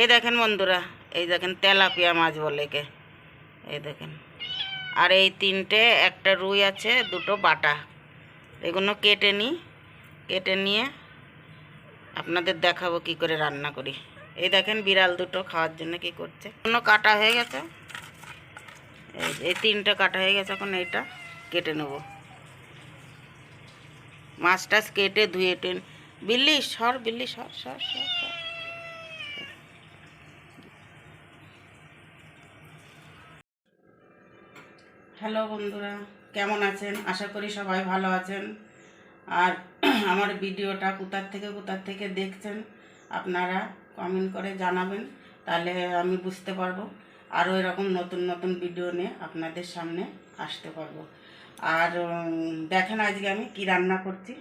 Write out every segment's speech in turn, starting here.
এই দেখেন বন্ধুরা, এই দেখেন তেলাপিয়া মাছ বলে একে, এই দেখেন। আর এই তিনটে, একটা রুই আছে, দুটো বাটা। এগুলো কেটে নিয়ে আপনাদের দেখাবো কি করে রান্না করি। এই দেখেন বিড়াল দুটো খাওয়ার জন্য কি করছে। কোনো কাটা হয়ে গেছে, এই তিনটে কাটা হয়ে গেছে। এখন এইটা কেটে নেব। মাছ টাছ কেটে ধুয়ে বিল্লি সর, বিল্লি সর সর সর সর। হ্যালো বন্ধুরা, কেমন আছেন? আশা করি সবাই ভালো আছেন। আর আমার ভিডিওটা কোথার থেকে দেখছেন আপনারা কমেন্ট করে জানাবেন, তাহলে আমি বুঝতে পারবো আরও এরকম নতুন নতুন ভিডিও নিয়ে আপনাদের সামনে আসতে পারবো। আর দেখেন আজকে আমি কি রান্না করছি।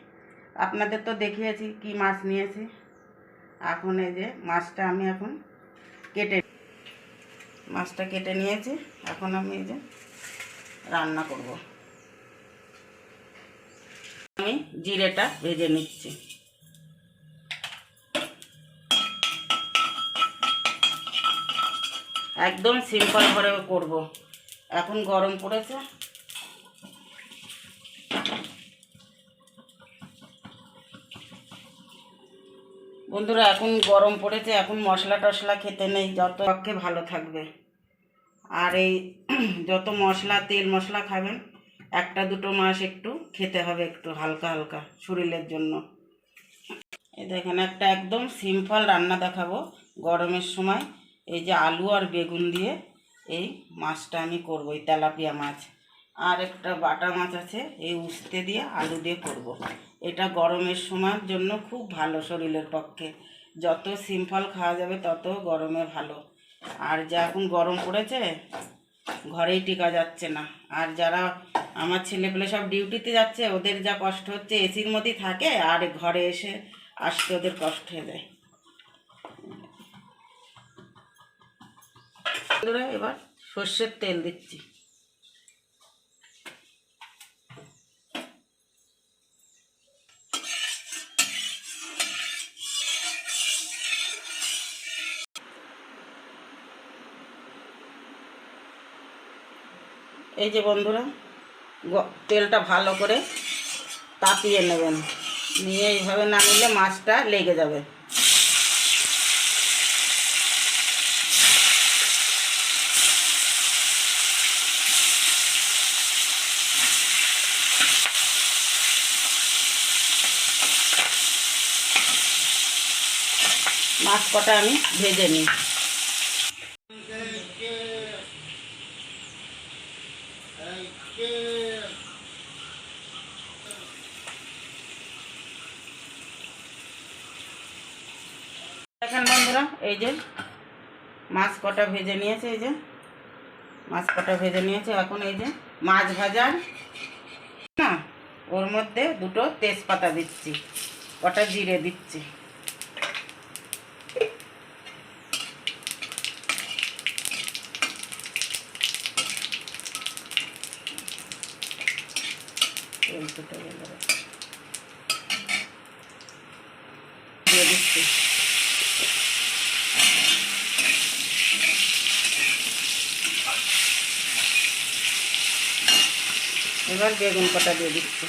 আপনাদের তো দেখিয়েছি কি মাছ নিয়েছি। এখন এই যে মাছটা আমি এখন মাছটা কেটে নিয়েছি। এখন আমি এই যে রান্না করব। আমি জিরেটা ভেজে নিচ্ছি। একদম সিম্পল করে করব। এখন গরম পড়েছে, বন্ধুরা এখন গরম পড়েছে। এখন মশলা টশলা খেতে নেই, যত পক্ষে ভালো থাকবে। আর এই যত মশলা তেল মশলা খাবেন, একটা দুটো মাস একটু খেতে হবে, একটু হালকা হালকা শরীরের জন্য। এই দেখেন একটা একদম সিম্পল রান্না দেখাবো গরমের সময়। এই যে আলু আর বেগুন দিয়ে এই মাছটা আমি করবো, এই তেলাপিয়া মাছ। আর একটা বাটা মাছ আছে, এই উস্তে দিয়ে আলু দিয়ে করব। এটা গরমের সময়ের জন্য খুব ভালো শরীরের পক্ষে। যত সিম্পল খাওয়া যাবে তত গরমে ভালো। আর যা এখন গরম পড়েছে, ঘরেই টিকা যাচ্ছে না। আর যারা আমার ছেলেপেলে সব ডিউটিতে যাচ্ছে, ওদের যা কষ্ট হচ্ছে, এসির মধ্যেই থাকে, আর ঘরে এসে আসতে ওদের কষ্ট হয়ে যায়। এবার সর্ষের তেল দিচ্ছি। এই যে বন্ধুরা, তেলটা ভালো করে তাপিয়ে নেবেন, নিয়ে এইভাবে না নিলে মাছটা লেগে যাবে। মাছ কটা আমি ভেজে নিই। দেখেন বন্ধুরা, এই যে মাছ কটা ভেজে নিয়েছে, এই যে মাছ কটা ভেজে নিয়েছে। এখন এই যে মাছ ভাজার না, ওর মধ্যে দুটো তেজপাতা দিচ্ছি, কটা জিরে দিচ্ছি। তেল ফুটে গেলে দিয়ে দিচ্ছি। এবার বেগুন কটা দিয়ে দিচ্ছি।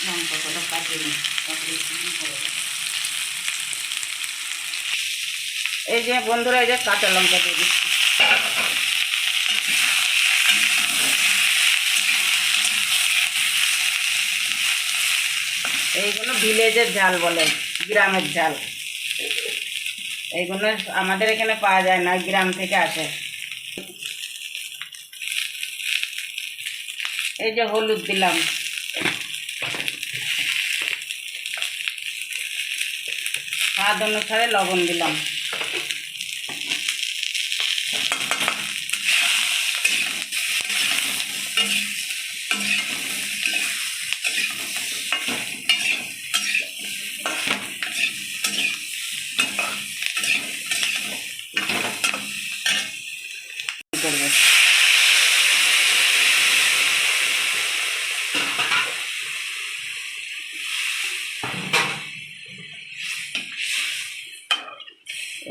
লঙ্কা কটা কাটিয়ে নিই। এই যে বন্ধুরা, এই যে কাঁচা লঙ্কা দিয়ে দিচ্ছি। এইগুলো ভিলেজের ঝাল বলে, গ্রামের ঝাল। এইগুলো আমাদের এখানে পাওয়া যায় না, গ্রাম থেকে আসে। এই যে হলুদ দিলাম, স্বাদ অনুসারে লবণ দিলাম।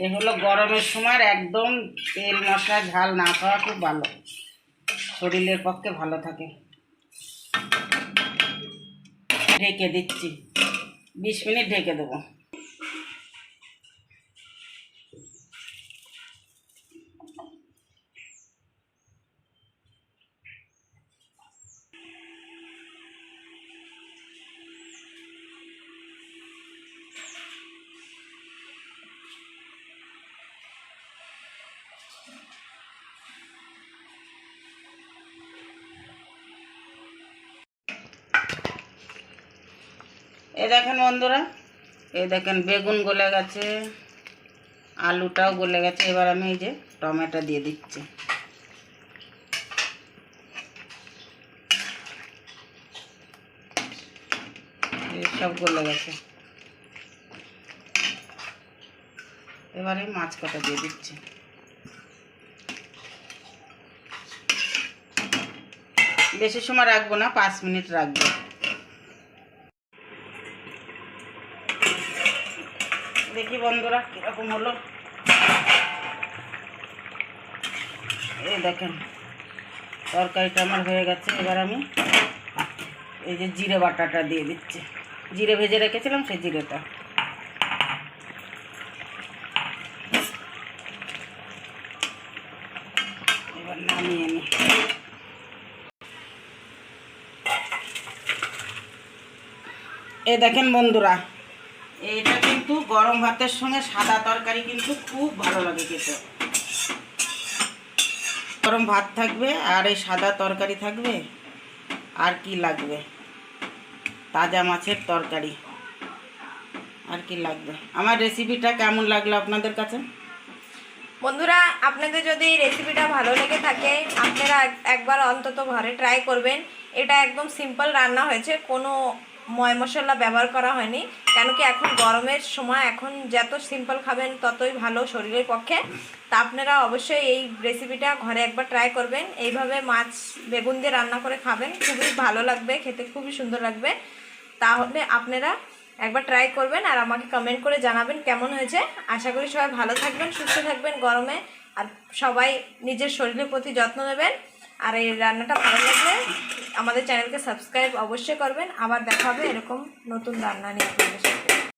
এ হলো গরমের সময় একদম তেল মশলা ঝাল না খাওয়া খুব ভালো, শরীরের পক্ষে ভালো থাকে। ঢেকে দিচ্ছি, 20 মিনিট ঢেকে দেবো। এই দেখেন বন্ধুরা, এই দেখেন বেগুন গলে গেছে, আলুটাও গলে গেছে। এবার আমি এই যে টমেটো দিয়ে দিচ্ছি। সব গলে গেছে। এবারে মাছ কটা দিয়ে দিচ্ছি। বেশি সময় রাখবো না, 5 মিনিট রাখবো। দেখি বন্ধুরা কিরকম হলো। এই দেখেন তরকারিটা আমার হয়ে গেছে। এবার আমি এই যে জিরে বাটাটা দিয়ে দিচ্ছি, জিরে ভেজে রেখেছিলাম সেই জিরেটা। এবার নামিয়ে নিই। এই দেখেন বন্ধুরা, এটা কিন্তু গরম ভাতের সঙ্গে সাদা তরকারি কিন্তু খুব ভালো লাগে খেতে। গরম ভাত থাকবে আর এই সাদা তরকারি থাকবে, আর কি লাগবে? তাজা মাছের তরকারি, আর কি লাগবে? আমার রেসিপিটা কেমন লাগলো আপনাদের কাছে? বন্ধুরা, আপনাদের যদি এই রেসিপিটা ভালো লেগে থাকে আপনারা একবার অন্তত ঘরে ট্রাই করবেন। এটা একদম সিম্পল রান্না হয়েছে, কোনো ময় মশলা ব্যবহার করা হয়নি। কেন কি এখন গরমের সময়, এখন যত সিম্পল খাবেন ততই ভালো শরীরের পক্ষে। তা আপনারা অবশ্যই এই রেসিপিটা ঘরে একবার ট্রাই করবেন। এইভাবে মাছ বেগুন দিয়ে রান্না করে খাবেন, খুবই ভালো লাগবে, খেতে খুবই সুন্দর লাগবে। তাহলে আপনারা একবার ট্রাই করবেন আর আমাকে কমেন্ট করে জানাবেন কেমন হয়েছে। আশা করি সবাই ভালো থাকবেন, সুস্থ থাকবেন গরমে, আর সবাই নিজের শরীরের প্রতি যত্ন নেবেন। আর এই রান্নাটা ভালো লাগলে আমাদের চ্যানেলকে সাবস্ক্রাইব অবশ্যই করবেন। আবার দেখা হবে এরকম নতুন রান্না নিয়ে আপনাদের সাথে।